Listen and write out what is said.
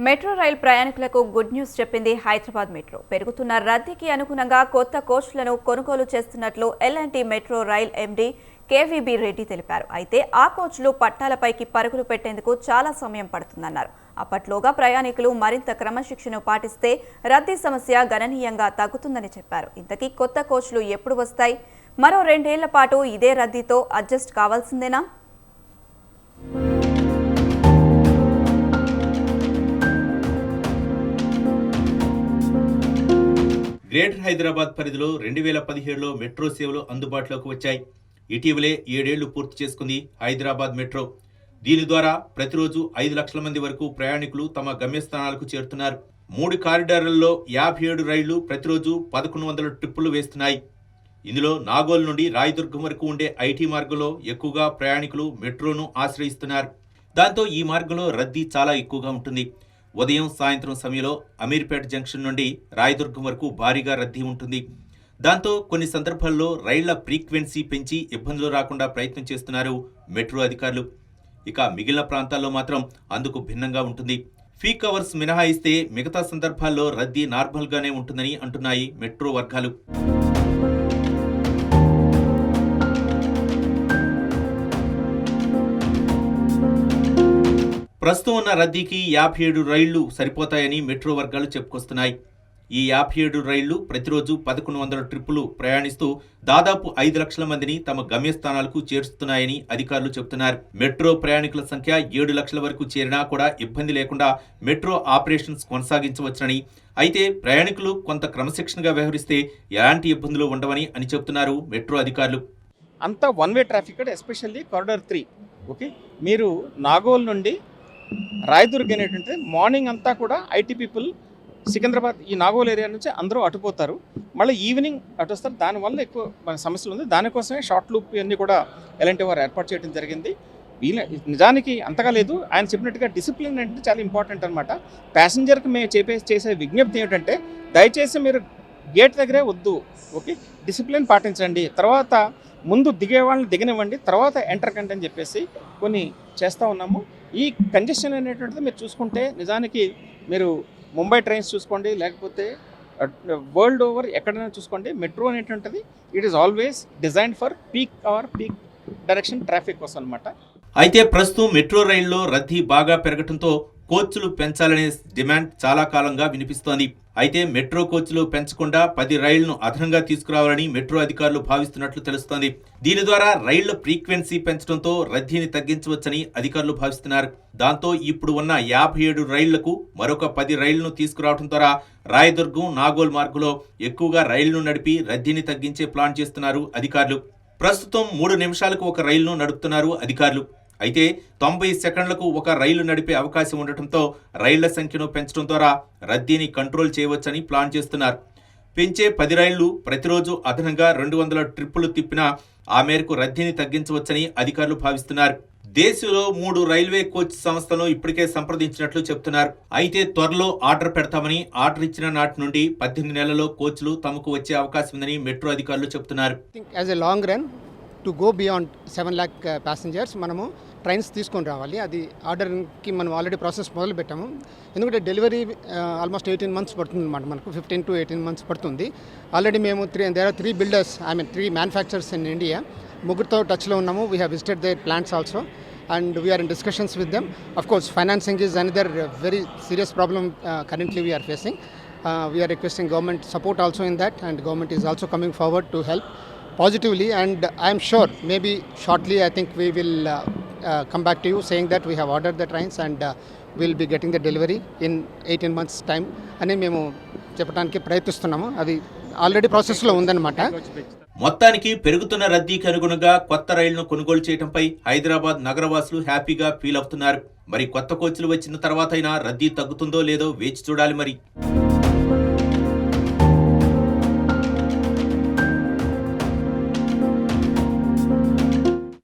Metro rail ప్రయాణికులకు good news చెప్పింది Hyderabad metro. పెరుగుతున్న రద్దీకి అనుగుణంగా కొత్త కోచ్లను కొనుగోలు చేస్తున్నట్లు L and T metro rail MD KVB Reddy తెలిపారు. అయితే ఆ కోచ్లు పట్టాలపైకి పరుగులు పెట్టేందుకు చాలా సమయం పడుతుందన్నారు. అప్పట్లోగా ప్రయాణికులు మరింత క్రమశిక్షణ పాటిస్తే రద్దీ సమస్య గణనీయంగా తగ్గుతుందని చెప్పారు. ఇంతకీ కొత్త కోచ్లు ఎప్పుడు వస్తాయి? మరో 2 ఏళ్ల పాటు ఇదే రద్దీతో అడ్జస్ట్ కావాల్సిందేనా? గ్రేటర్ హైదరాబాద్ పరిధిలో 2017లో మెట్రో సేవలు అందుబాటులోకి వచ్చాయి. ఇటీవలే 7 ఏళ్లు పూర్తి చేసుకుంది హైదరాబాద్ మెట్రో. దీని ద్వారా ప్రతిరోజు 5 లక్షల మంది వరకు ప్రయాణికులు తమ గమ్యస్థానాలకు చేరుతున్నారు. 3 కారిడార్లలో 57 రైళ్లు ప్రతిరోజు 1100 ట్రిప్పులు వేస్తున్నాయి. ఇందులో నాగోల్ నుండి రాయదుర్గం వరకు ఉండే ఐటీ మార్గంలో ఎక్కువగా ప్రయాణికులు మెట్రోను ఆశ్రయిస్తున్నారు. దాంతో ఈ మార్గంలో రద్దీ చాలా ఎక్కువగా ఉంటుంది. ఉదయం సాయంత్రం సమయంలో అమీర్పేట జంక్షన్ నుండి రాయదుర్గం వరకు భారీగా రద్దీ ఉంటుంది. దాంతో కొన్ని సందర్భాల్లో రైళ్ల ఫ్రీక్వెన్సీ పెంచి ఇబ్బందులు రాకుండా ప్రయత్నం చేస్తున్నారు మెట్రో అధికారులు. ఇక మిగిలిన ప్రాంతాల్లో మాత్రం అందుకు భిన్నంగా ఉంటుంది. పీక్ అవర్స్ మినహాయిస్తే మిగతా సందర్భాల్లో రద్దీ నార్మల్గానే ఉంటుందని అంటున్నాయి మెట్రో వర్గాలు. ప్రస్తుతం ఉన్న రద్దీకి 57 రైళ్లు సరిపోతాయని మెట్రో వర్గాలు చెప్పుకొస్తున్నాయి. ఈ 57 రైళ్లు ప్రతిరోజు 1100 ట్రిప్పులు ప్రయాణిస్తూ దాదాపు 5 లక్షల మందిని తమ గమ్యస్థానాలకు చేరుస్తున్నాయని అధికారులు చెబుతున్నారు. మెట్రో ప్రయాణికుల సంఖ్య 7 లక్షల వరకు చేరినా కూడా ఇబ్బంది లేకుండా మెట్రో ఆపరేషన్స్ కొనసాగించవచ్చునని, అయితే ప్రయాణికులు కొంత క్రమశిక్షణగా వ్యవహరిస్తే ఎలాంటి ఇబ్బందులు ఉండవని అని చెబుతున్నారు మెట్రో అధికారులు. అంతా one way traffic, especially corridor 3. Okay, మీరు నాగోల్ నుండి రాయదుర్గ్ అనేటువంటి మార్నింగ్ అంతా కూడా ఐటీ పీపుల్ సికింద్రాబాద్ ఈ నాగోల్ ఏరియా నుంచి అందరూ అటుపోతారు, మళ్ళీ ఈవినింగ్ అటు వస్తారు. దానివల్ల ఎక్కువ సమస్యలు ఉంది. దానికోసమే షార్ట్ లూప్ అన్నీ కూడా ఎలాంటి వారు ఏర్పాటు చేయడం జరిగింది. నిజానికి అంతగా లేదు. ఆయన చెప్పినట్టుగా డిసిప్లిన్ అంటే చాలా ఇంపార్టెంట్ అనమాట. ప్యాసింజర్కి మేము చేసే విజ్ఞప్తి ఏమిటంటే, దయచేసి మీరు గేట్ దగ్గరే వద్దు, ఓకే, డిసిప్లిన్ పాటించండి, తర్వాత ముందు దిగే వాళ్ళని దిగనివ్వండి, తర్వాత ఎంటర్ కండి అని చెప్పేసి కొన్ని చేస్తూ ఉన్నాము. ఈ కంజెషన్ అనేటువంటిది మీరు చూసుకుంటే నిజానికి మీరు ముంబై ట్రైన్స్ చూసుకోండి, లేకపోతే వరల్డ్ ఓవర్ ఎక్కడైనా చూసుకోండి, మెట్రో అనేటువంటిది it is always designed for peak hour peak direction traffic కోసం అనమాట. అయితే ప్రస్తుతం మెట్రో రైల్లో రద్దీ బాగా పెరగడంతో కోచ్లు పెంచాలనే డిమాండ్ చాలా కాలంగా వినిపిస్తోంది. అయితే మెట్రో కోచ్లు పెంచకుండా 10 రైళ్లను అదనంగా తీసుకురావాలని మెట్రో అధికారులు భావిస్తున్నట్లు తెలుస్తోంది. దీని ద్వారా రైళ్ల ఫ్రీక్వెన్సీ పెంచడంతో రద్దీని తగ్గించవచ్చని అధికారులు భావిస్తున్నారు. దాంతో ఇప్పుడు ఉన్న 57 రైళ్లకు మరొక 10 రైళ్లను తీసుకురావడం ద్వారా రాయదుర్గం నాగోల్ మార్గంలో ఎక్కువగా రైళ్లను నడిపి రద్దీని తగ్గించే ప్లాన్ చేస్తున్నారు అధికారులు. ప్రస్తుతం 3 నిమిషాలకు ఒక రైలును నడుపుతున్నారు అధికారులు. అయితే 90 సెకండ్లకు ఒక రైలు నడిపే అవకాశం ఉండటంతో రైళ్ల సంఖ్యను పెంచడం ద్వారా రద్దీని కంట్రోల్ చేయవచ్చని ప్లాన్ చేస్తున్నారు. పెంచే 10 రైళ్లు ప్రతిరోజు అదనంగా 200 ట్రిప్పులు తిప్పినా ఆ మేరకు రద్దీని తగ్గించవచ్చని అధికారులు భావిస్తున్నారు. దేశంలో 3 రైల్వే కోచ్ సంస్థలను ఇప్పటికే సంప్రదించినట్లు చెబుతున్నారు. అయితే త్వరలో ఆర్డర్ పెడతామని, ఆర్డర్ ఇచ్చిన నాటి నుండి 18 నెలల్లో కోచ్లు తమకు వచ్చే అవకాశం ఉందని మెట్రో అధికారులు చెబుతున్నారు. To go beyond 7 lakh passengers మనము ట్రైన్స్ తీసుకొని రావాలి. అది ఆర్డర్కి మనం ఆల్రెడీ ప్రాసెస్ మొదలు పెట్టాము. ఎందుకంటే డెలివరీ ఆల్మోస్ట్ 18 months పడుతుంది అనమాట. మనకు 15 to 18 months పడుతుంది. ఆల్రెడీ మేము there are 3 builders, 3 manufacturers in India. ముగ్గురితో టచ్లో ఉన్నాము. We have visited their plants also and we are in discussions with them. Of course, financing is another very serious problem currently we are facing. We are requesting government support also in that, and government is also coming forward to help positively, and I am sure maybe shortly I think we will come back to you saying that we have ordered the trains and we'll be getting the delivery in 18 months time అని మేము చెప్పడానికి ప్రయత్నిస్తున్నాము. అది already ప్రాసెస్లో ఉందన్నమాట. మొత్తానికి పెరుగుతున్న రద్దీకి అనుగుణంగా కొత్త రైళ్లను కొనుగోలు చేయడంపై హైదరాబాద్ నగరవాసులు హ్యాపీగా ఫీల్ అవుతున్నారు. మరి కొత్త కోచ్లు వచ్చిన తర్వాతైనా రద్దీ తగ్గుతుందో లేదో వేచి చూడాలి మరి.